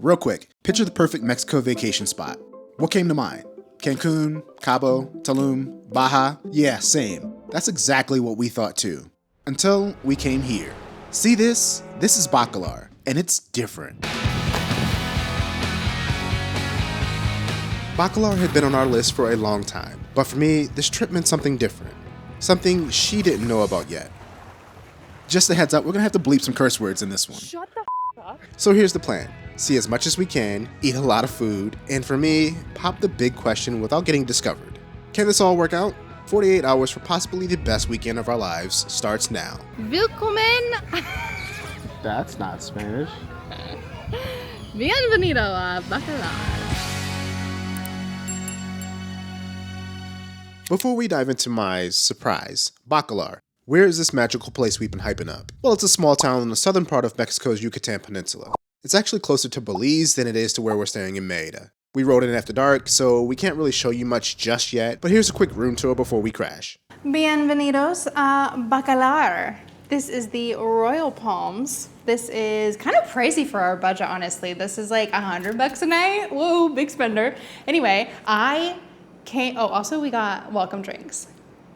Real quick, picture the perfect Mexico vacation spot. What came to mind? Cancun, Cabo, Tulum, Baja? Yeah, same. That's exactly what we thought too. Until we came here. See this? This is Bacalar, and it's different. Bacalar had been on our list for a long time, but for me, this trip meant something different. Something she didn't know about yet. Just a heads up, we're gonna have to bleep some curse words in this one. Shut the up. So here's the plan. See as much as we can, eat a lot of food, and for me, pop the big question without getting discovered. Can this all work out? 48 hours for possibly the best weekend of our lives starts now. Willkommen. That's not Spanish. Bienvenido a Bacalar. Before we dive into my surprise, Bacalar, where is this magical place we've been hyping up? Well, it's a small town in the southern part of Mexico's Yucatan Peninsula. It's actually closer to Belize than it is to where we're staying in Mérida. We rode in after dark, so we can't really show you much just yet, but here's a quick room tour before we crash. Bienvenidos a Bacalar. This is the Royal Palms. This is kind of pricey for our budget, honestly. This is like $100 a night. Whoa, big spender. Anyway, also we got welcome drinks.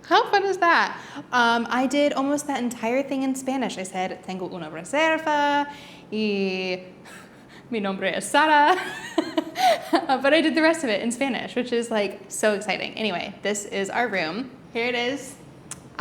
How fun is that? I did almost that entire thing in Spanish. I said, tengo una reserva, y mi nombre es Sara. But I did the rest of it in Spanish, which is like so exciting. Anyway, this is our room. Here it is.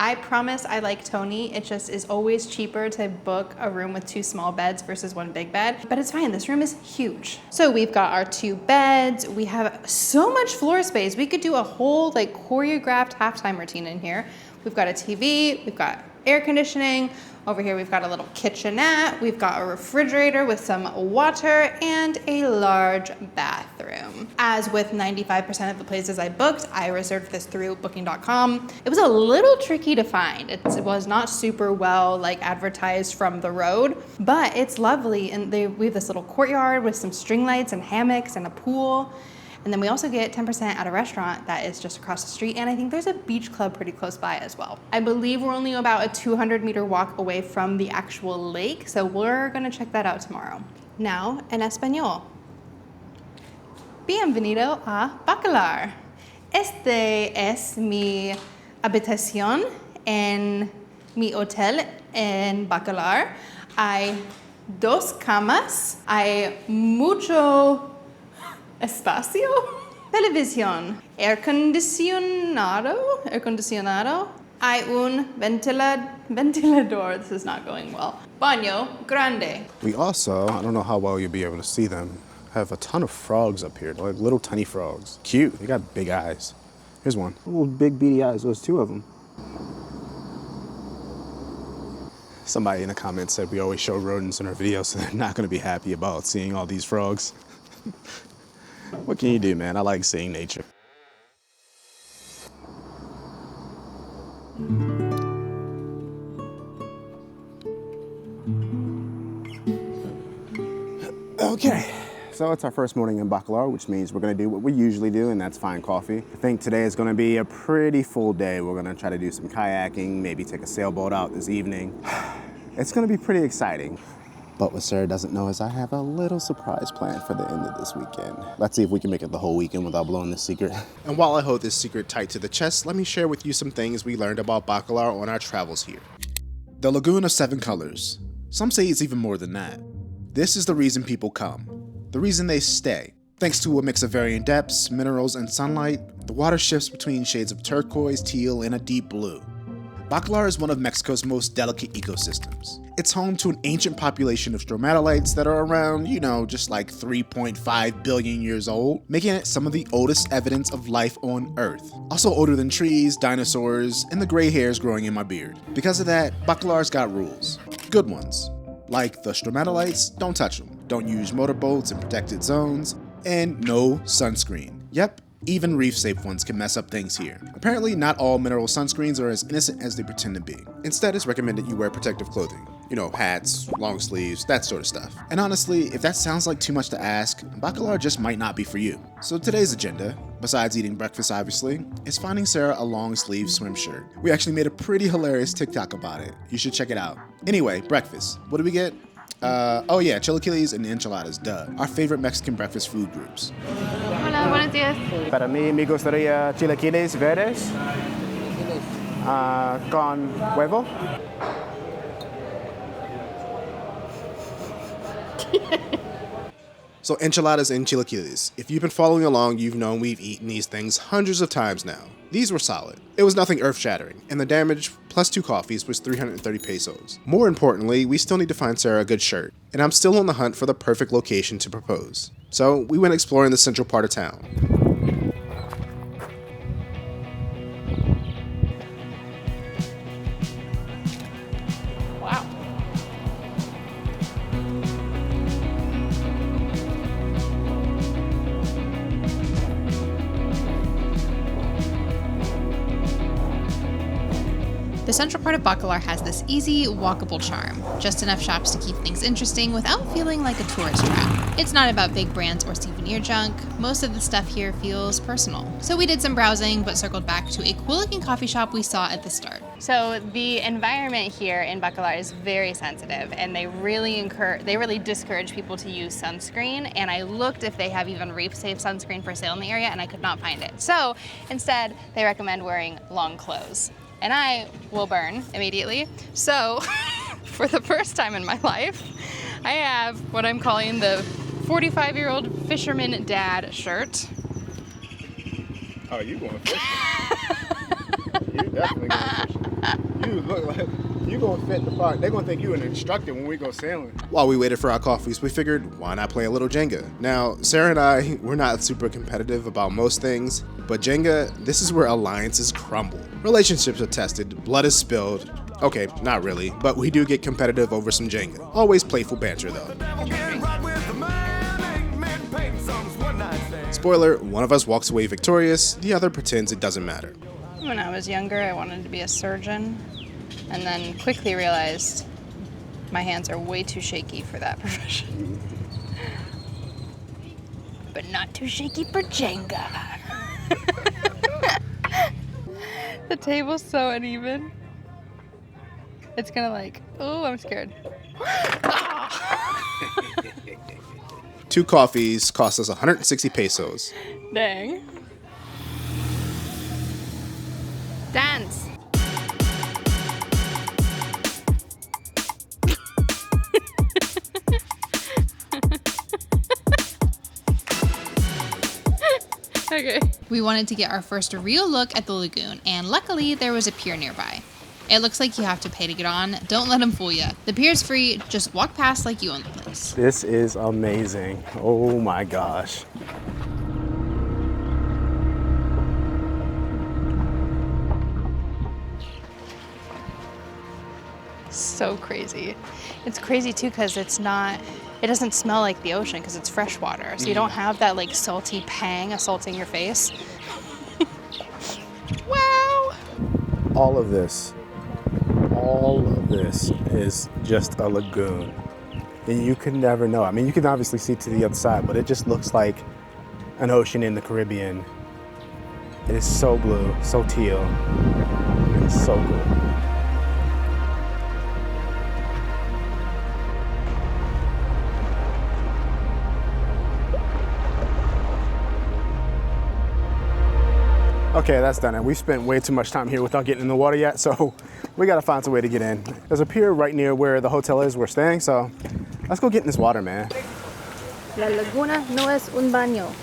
I promise I like Tony. It just is always cheaper to book a room with 2 small beds versus 1 big bed, but it's fine. This room is huge. So we've got our 2 beds. We have so much floor space. We could do a whole like choreographed halftime routine in here. We've got a TV, we've got air conditioning. Over here we've got a little kitchenette. We've got a refrigerator with some water and a large bathroom. As with 95% of the places I booked, I reserved this through booking.com. It was a little tricky to find. It was not super well like advertised from the road, but it's lovely. And we have this little courtyard with some string lights and hammocks and a pool. And then we also get 10% at a restaurant that is just across the street. And I think there's a beach club pretty close by as well. I believe we're only about a 200-meter walk away from the actual lake. So we're gonna check that out tomorrow. Now, en español. Bienvenido a Bacalar. Este es mi habitación en mi hotel en Bacalar. Hay 2 camas. Hay mucho espacio, televisión, air condicionado, hay un ventilador, this is not going well, baño grande. We also, I don't know how well you'll be able to see them, have a ton of frogs up here, like little tiny frogs. Cute, they got big eyes. Here's one. Little big beady eyes, there's 2 of them. Somebody in the comments said we always show rodents in our videos, so they're not gonna be happy about seeing all these frogs. What can you do, man? I like seeing nature. Okay, so it's our first morning in Bacalar, which means we're gonna do what we usually do, and that's find coffee. I think today is gonna be a pretty full day. We're gonna try to do some kayaking, maybe take a sailboat out this evening. It's gonna be pretty exciting. But what Sarah doesn't know is I have a little surprise planned for the end of this weekend. Let's see if we can make it the whole weekend without blowing this secret. And while I hold this secret tight to the chest, let me share with you some things we learned about Bacalar on our travels here. The Lagoon of 7 Colors. Some say it's even more than that. This is the reason people come. The reason they stay. Thanks to a mix of varying depths, minerals, and sunlight, the water shifts between shades of turquoise, teal, and a deep blue. Bacalar is one of Mexico's most delicate ecosystems. It's home to an ancient population of stromatolites that are around, just like 3.5 billion years old, making it some of the oldest evidence of life on Earth. Also older than trees, dinosaurs, and the gray hairs growing in my beard. Because of that, Bacalar's got rules. Good ones. Like the stromatolites, don't touch them. Don't use motorboats in protected zones, and no sunscreen. Yep. Even reef-safe ones can mess up things here. Apparently, not all mineral sunscreens are as innocent as they pretend to be. Instead, it's recommended you wear protective clothing. Hats, long sleeves, that sort of stuff. And honestly, if that sounds like too much to ask, Bacalar just might not be for you. So today's agenda, besides eating breakfast obviously, is finding Sarah a long sleeve swim shirt. We actually made a pretty hilarious TikTok about it. You should check it out. Anyway, breakfast. What do we get? Oh yeah, chilaquiles and enchiladas, duh. Our favorite Mexican breakfast food groups. Hola, buenos días. Para mí, me gustaría chilaquiles verdes con huevo. So enchiladas and chilaquiles. If you've been following along, you've known we've eaten these things hundreds of times now. These were solid. It was nothing earth-shattering, and the damage plus 2 coffees was 330 pesos. More importantly, we still need to find Sarah a good shirt, and I'm still on the hunt for the perfect location to propose. So we went exploring the central part of town. Wow. The central part of Bacalar has this easy, walkable charm. Just enough shops to keep things interesting without feeling like a tourist trap. It's not about big brands or souvenir junk. Most of the stuff here feels personal. So we did some browsing, but circled back to a cool-looking coffee shop we saw at the start. So the environment here in Bacalar is very sensitive, and they really discourage people to use sunscreen. And I looked if they have even reef-safe sunscreen for sale in the area, and I could not find it. So instead, they recommend wearing long clothes. And I will burn immediately. So for the first time in my life, I have what I'm calling the 45-year-old fisherman dad shirt. Oh, you going fishing? You definitely going fishing. You look like you gonna fit the part. They're gonna think you an instructor when we go sailing. While we waited for our coffees, we figured, why not play a little Jenga? Now, Sarah and I, we're not super competitive about most things, but Jenga, this is where alliances crumble. Relationships are tested, blood is spilled. Okay, not really, but we do get competitive over some Jenga. Always playful banter though. Spoiler, one of us walks away victorious, the other pretends it doesn't matter. When I was younger, I wanted to be a surgeon, and then quickly realized my hands are way too shaky for that profession. But not too shaky for Jenga. The table's so uneven. It's gonna oh, I'm scared. 2 coffees cost us 160 pesos. Dang. Dance. Okay. We wanted to get our first real look at the lagoon, and luckily there was a pier nearby. It looks like you have to pay to get on. Don't let them fool you. The pier's free. Just walk past like you own the place. This is amazing. Oh my gosh. So crazy. It's crazy too because it doesn't smell like the ocean because it's fresh water. So you don't have that salty pang assaulting your face. Wow. All of this is just a lagoon. And you can never know. I mean, you can obviously see to the other side, but it just looks like an ocean in the Caribbean. It is so blue, so teal. It's so cool. Okay, that's done. And we spent way too much time here without getting in the water yet, so we gotta find some way to get in. There's a pier right near where the hotel is we're staying, so let's go get in this water, man. La Laguna no es un baño.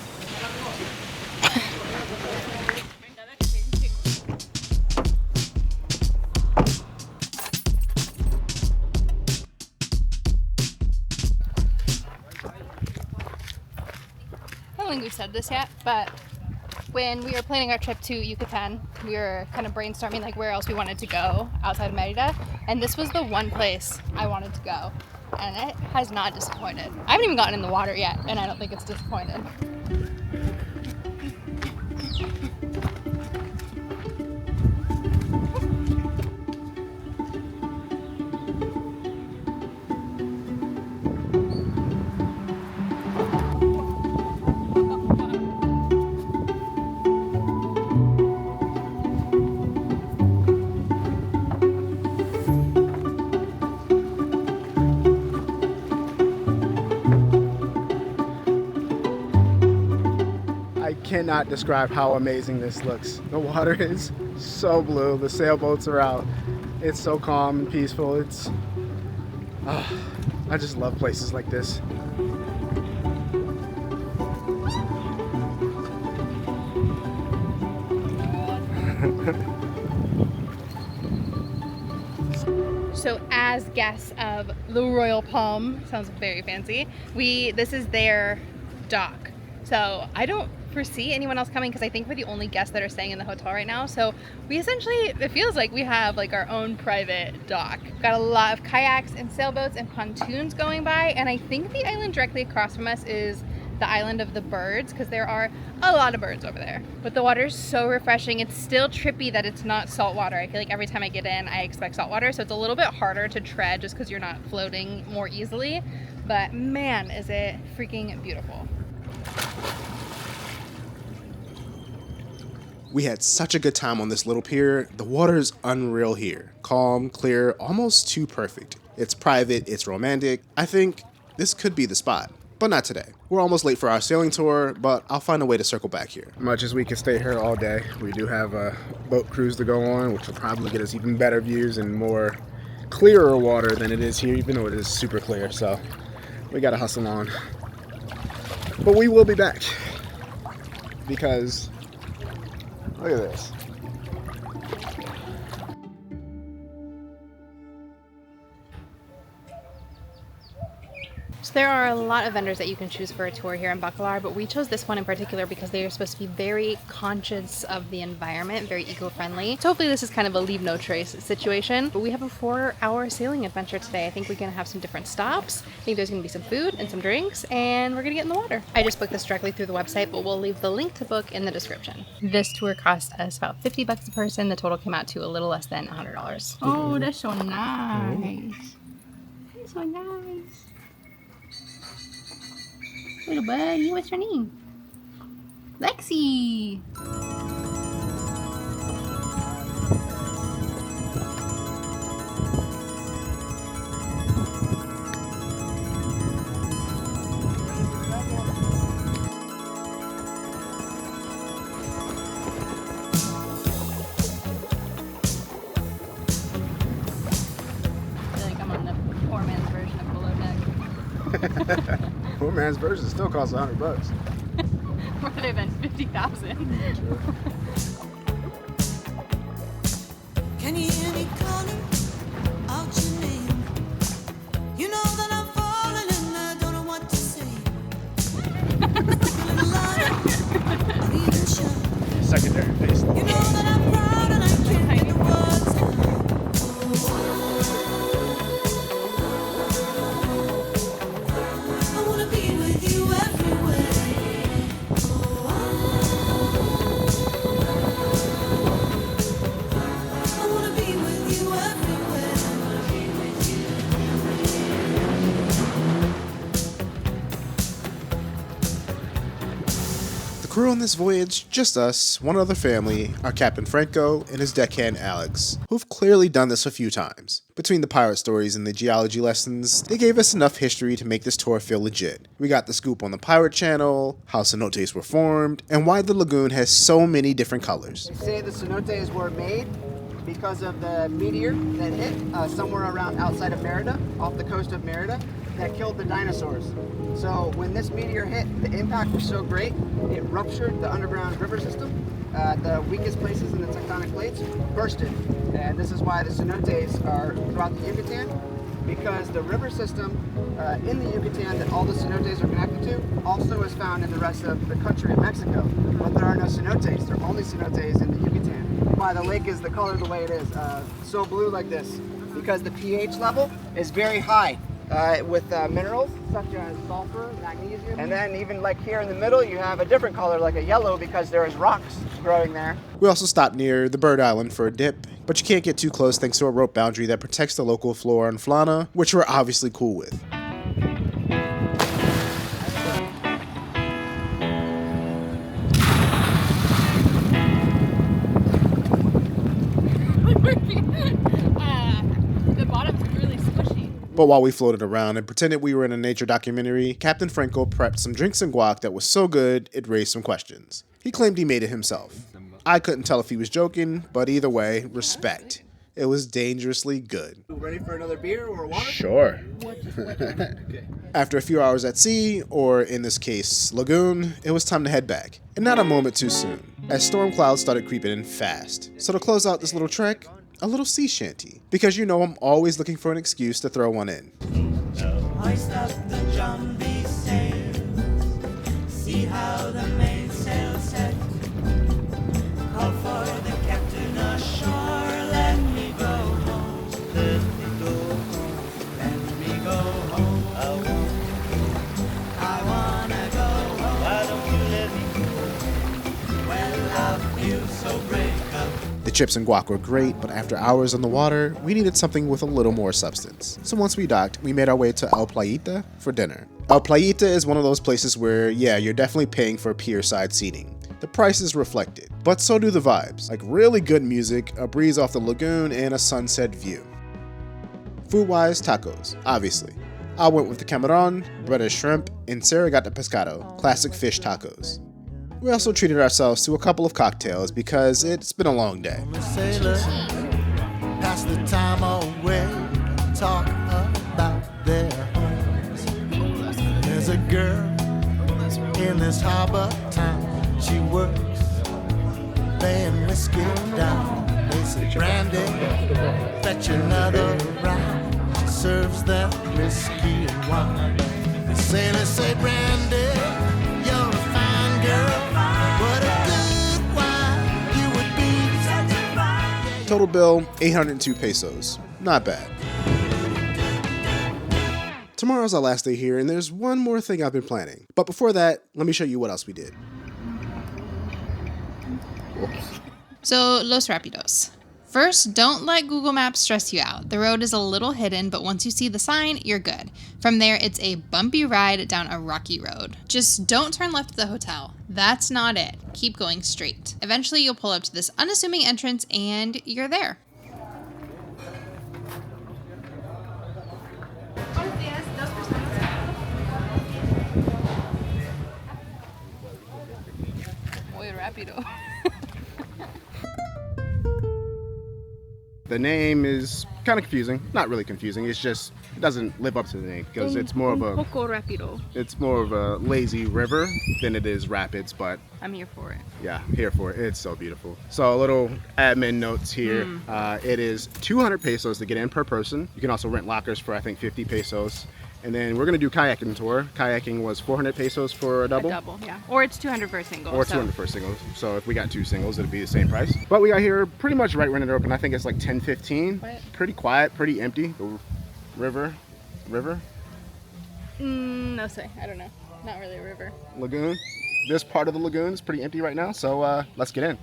I don't think we've said this yet, but when we were planning our trip to Yucatan, we were kind of brainstorming where else we wanted to go outside of Merida, and this was the one place I wanted to go, and it has not disappointed. I haven't even gotten in the water yet, and I don't think it's disappointed. I cannot describe how amazing this looks. The water is so blue. The sailboats are out. It's so calm and peaceful. I just love places like this. So as guests of the Royal Palm, sounds very fancy, this is their dock. So I don't foresee anyone else coming because I think we're the only guests that are staying in the hotel right now. So we essentially, it feels like we have like our own private dock. Got a lot of kayaks and sailboats and pontoons going by, and I think the island directly across from us is the island of the birds, because there are a lot of birds over there. But the water is so refreshing. It's still trippy that it's not salt water. I feel like every time I get in, I expect salt water, so it's a little bit harder to tread just because you're not floating more easily. But man, is it freaking beautiful. We had such a good time on this little pier. The water is unreal here. Calm, clear, almost too perfect. It's private, it's romantic. I think this could be the spot, but not today. We're almost late for our sailing tour, but I'll find a way to circle back here. Much as we could stay here all day, we do have a boat cruise to go on, which will probably get us even better views and more clearer water than it is here, even though it is super clear. So we gotta hustle on. But we will be back because look at this. So there are a lot of vendors that you can choose for a tour here in Bacalar, but we chose this one in particular because they are supposed to be very conscious of the environment, very eco-friendly. So hopefully this is kind of a leave no trace situation. But we have a 4-hour sailing adventure today. I think we're gonna have some different stops. I think there's gonna be some food and some drinks, and we're gonna get in the water. I just booked this directly through the website, but we'll leave the link to book in the description. This tour cost us about 50 bucks a person. The total came out to a little less than $100. Oh, that's so nice. That's so nice. Little buddy, what's your name? Lexi! I feel like I'm on the poor man's version of Below Deck. Poor man's version still costs $100. Rather than 50,000. Can you hear me calling out your name? You know that I'm falling and I don't know what to say. Secondary face. You know that I'm proud and I can't get the words out. I wanna be with you everywhere. I wanna be with you everywhere. The crew on this voyage, just us, one other family, our Captain Franco and his deckhand Alex, who've clearly done this a few times. Between the pirate stories and the geology lessons, they gave us enough history to make this tour feel legit. We got the scoop on the pirate channel, how cenotes were formed, and why the lagoon has so many different colors. They say the cenotes were made because of the meteor that hit somewhere around outside of Merida, off the coast of Merida, that killed the dinosaurs. So when this meteor hit, the impact was so great, it ruptured the underground river system. The weakest places in the tectonic plates bursted. And this is why the cenotes are throughout the Yucatan, because the river system in the Yucatan that all the cenotes are connected to also is found in the rest of the country of Mexico. But there are no cenotes, there are only cenotes in the Yucatan. Why the lake is the color the way it is, so blue like this, because the pH level is very high with minerals such as sulfur, magnesium, and then even like here in the middle you have a different color like a yellow because there is rocks growing there. We also stopped near the Bird Island for a dip, but you can't get too close thanks to a rope boundary that protects the local flora and fauna, which we're obviously cool with. The bottom's really squishy. But while we floated around and pretended we were in a nature documentary, Captain Franco prepped some drinks and guac that was so good it raised some questions. He claimed he made it himself. I couldn't tell if he was joking, but either way, respect. It was dangerously good. Ready for another beer or water? Sure. After a few hours at sea, or in this case, lagoon, it was time to head back. And not a moment too soon, as storm clouds started creeping in fast. So to close out this little trek, a little sea shanty. Because you know I'm always looking for an excuse to throw one in. Hoist up the jumbie sails, see how the mainsail set. Call for the captain ashore, let me go home. Let me go home, let me go home. I wanna go home. Why don't you let me go? Well, I feel so break up. The chips and guac were great, but after hours on the water, we needed something with a little more substance. So once we docked, we made our way to El Playita for dinner. El Playita is one of those places where, yeah, you're definitely paying for pier-side seating. The price is reflected, but so do the vibes, like really good music, a breeze off the lagoon, and a sunset view. Food-wise, tacos, obviously. I went with the camaron, breaded shrimp, and Sarah got the pescado, classic fish tacos. We also treated ourselves to a couple of cocktails because it's been a long day. Sailor, pass the time away, talk about their homes. There's a girl in this harbor town. She works, laying whiskey down. They say, Brandy, fetch another round. She serves them whiskey and wine. The sailors say, Brandy, you're a fine girl. What a good wife you would be. Total bill, 802 pesos. Not bad. Tomorrow's our last day here, and there's one more thing I've been planning. But before that, let me show you what else we did. So, Los Rapidos. First, don't let Google Maps stress you out. The road is a little hidden, but once you see the sign, you're good. From there, it's a bumpy ride down a rocky road. Just don't turn left at the hotel. That's not it. Keep going straight. Eventually, you'll pull up to this unassuming entrance, and you're there. Muy rápido. The name is kind of confusing. Not really confusing. It's just it doesn't live up to the name because it's more of a lazy river than it is rapids. But I'm here for it. yeah, here for it. It's so beautiful. So a little admin notes here. It is 200 pesos to get in per person. You can also rent lockers for I think 50 pesos. And then we're gonna do kayaking tour. Kayaking was 400 pesos for a double. A double, yeah. Or it's 200 for a single. Or 200 for a single. So if we got two singles, it'd be the same price. But we got here pretty much right when it opened. I think it's like 10:15. Pretty quiet, pretty empty. The river. No say, I don't know. Not really a river. Lagoon. This part of the lagoon is pretty empty right now. So let's get in.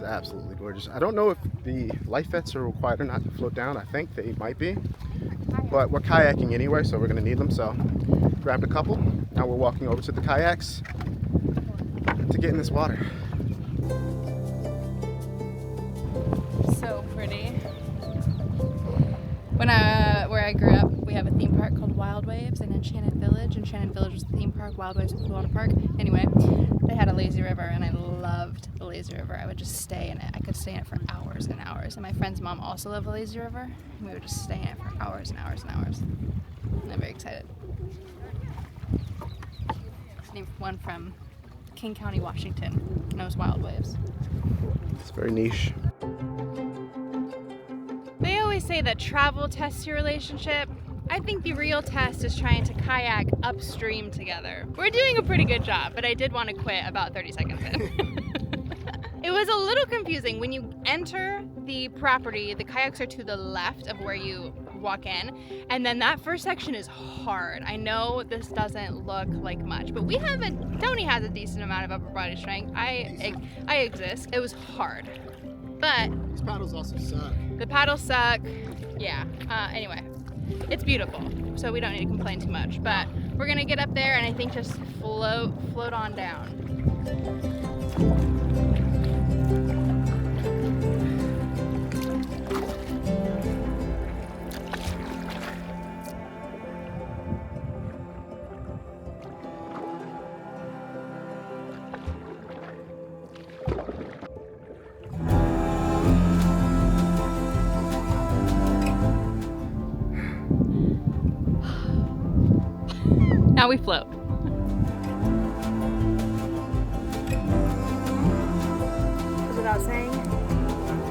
Absolutely gorgeous. I don't know if the life vests are required or not to float down. I think they might be, but we're kayaking anyway, so we're gonna need them. So grabbed a couple. Now we're walking over to the kayaks to get in this water. So pretty. Where I grew up, we have a theme park called Wild Waves in Enchanted Village. Enchanted Village was the theme park, Wild Waves was the water park. Anyway, they had a lazy river, and I loved the lazy river. I would just stay in it. I could stay in it for hours and hours. And my friend's mom also loved the lazy river, and we would just stay in it for hours and hours and hours. And I'm very excited. Named one from King County, Washington, and it was Wild Waves. It's very niche. They always say that travel tests your relationship. I think the real test is trying to kayak upstream together. We're doing a pretty good job, but I did want to quit about 30 seconds in. It was a little confusing. When you enter the property, the kayaks are to the left of where you walk in, and then that first section is hard. I know this doesn't look like much, but Tony has a decent amount of upper body strength. I exist. It was hard. But These paddles also suck. the paddles suck. Yeah. Anyway, it's beautiful, so we don't need to complain too much. But we're gonna get up there and I think just float on down. Now we float. Without saying,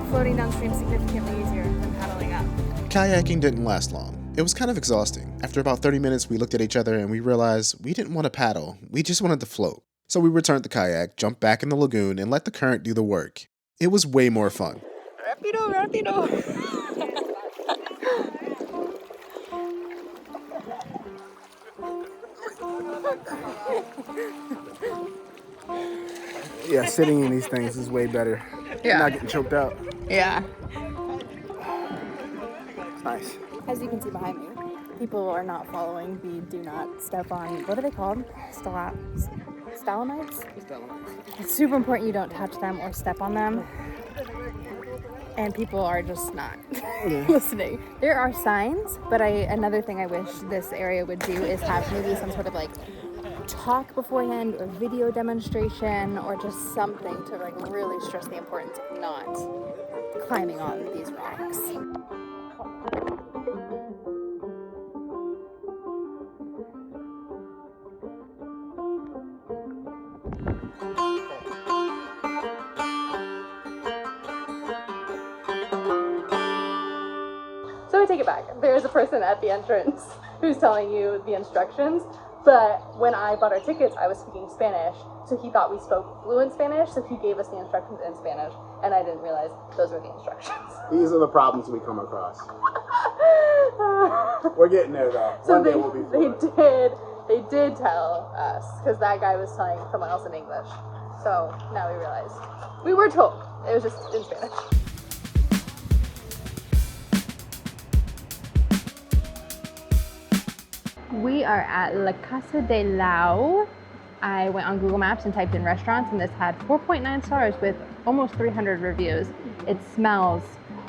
floating downstream is significantly easier than paddling up. Kayaking didn't last long. It was kind of exhausting. After about 30 minutes, we looked at each other and we realized we didn't want to paddle. We just wanted to float. So we returned the kayak, jumped back in the lagoon, and let the current do the work. It was way more fun. Rapido, rapido. Yeah, sitting in these things is way better. Yeah. Not getting choked out. Yeah. It's nice. As you can see behind me, people are not following the do not step on, what are they called? Stalagmites? It's super important you don't touch them or step on them. And people are just not listening. There are signs, but another thing I wish this area would do is have maybe some sort of like talk beforehand or video demonstration or just something to like really stress the importance of not climbing on these rocks. So I take it back. There's a person at the entrance who's telling you the instructions. But when I bought our tickets, I was speaking Spanish, so he thought we spoke fluent Spanish, so he gave us the instructions in Spanish, and I didn't realize those were the instructions. These are the problems we come across. We're getting there though. So One day we'll be fluent. they did tell us, because that guy was telling someone else in English. So now we realize. We were told, it was just in Spanish. We are at La Casa de Lau. I went on Google Maps and typed in restaurants, and this had 4.9 stars with almost 300 reviews. It smells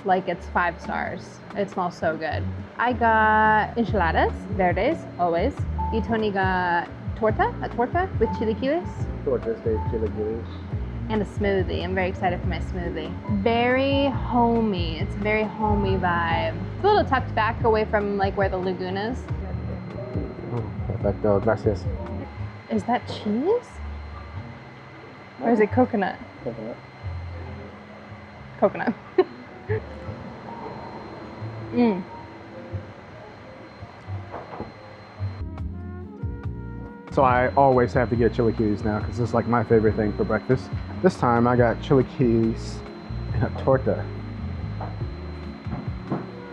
like it's 5 stars. It smells so good. I got enchiladas verdes, always. Y Tony got a torta with chilaquiles. Tortas de chilaquiles. And a smoothie. I'm very excited for my smoothie. Very homey. It's a very homey vibe. It's a little tucked back away from like where the lagoon is. Perfecto, gracias. Is that cheese? Or is it coconut? Coconut. So I always have to get chilaquiles now because it's like my favorite thing for breakfast. This time I got chilaquiles and a torta.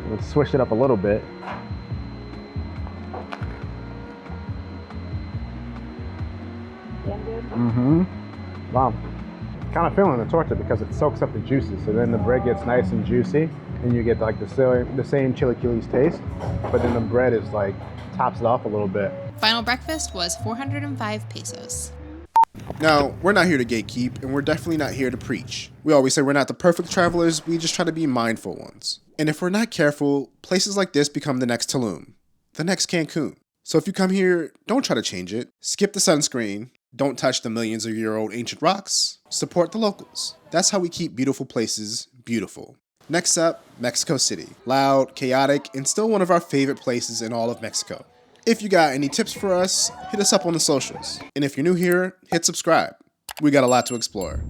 Let's switch it up a little bit. Wow. Kind of feeling the torta because it soaks up the juices, so then the bread gets nice and juicy, and you get like the same chilaquiles taste, but then the bread is like tops it off a little bit. Final breakfast was 405 pesos. Now, we're not here to gatekeep, and we're definitely not here to preach. We always say we're not the perfect travelers, we just try to be mindful ones. And if we're not careful, places like this become the next Tulum, the next Cancun. So if you come here, don't try to change it. Skip the sunscreen. Don't touch the millions of year old ancient rocks. Support the locals. That's how we keep beautiful places beautiful. Next up, Mexico City. Loud, chaotic, and still one of our favorite places in all of Mexico. If you got any tips for us, hit us up on the socials. And if you're new here, hit subscribe. We got a lot to explore.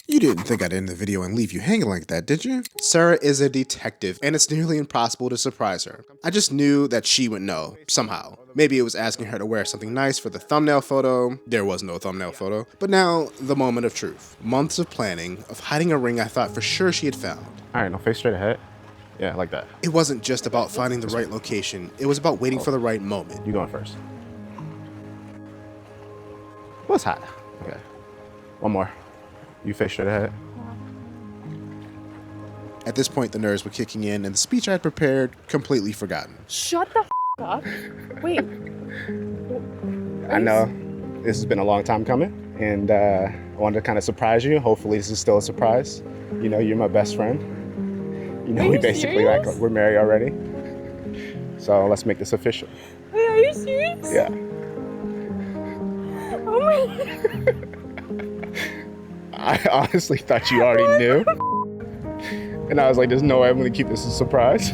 You didn't think I'd end the video and leave you hanging like that, did you? Sara is a detective, and it's nearly impossible to surprise her. I just knew that she would know, somehow. Maybe it was asking her to wear something nice for the thumbnail photo. There was no thumbnail photo. But now, the moment of truth. Months of planning, of hiding a ring I thought for sure she had found. All right, now face straight ahead. Yeah, like that. It wasn't just about finding the right location, it was about waiting for the right moment. You going first. What's hot? Okay. One more. You face straight ahead. At this point, the nerves were kicking in and the speech I had prepared completely forgotten. Shut the up. Wait. I know this has been a long time coming, and I wanted to kind of surprise you. Hopefully this is still a surprise. You know, you're my best friend. You know, Are we you basically serious? we're married already. So let's make this official. Wait, are you serious? Yeah. Oh my. I honestly thought you already knew. And I was like, there's no way I'm gonna keep this a surprise.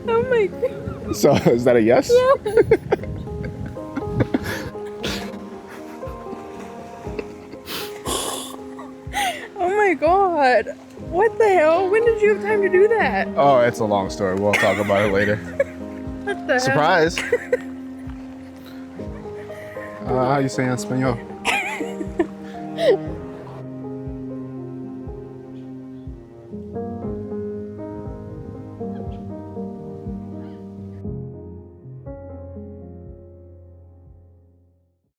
Oh my God. So is that a yes? Yeah. Oh my God. What the hell? When did you have time to do that? Oh, it's a long story. We'll talk about it later. What the Surprise. How you say in Espanol? hell?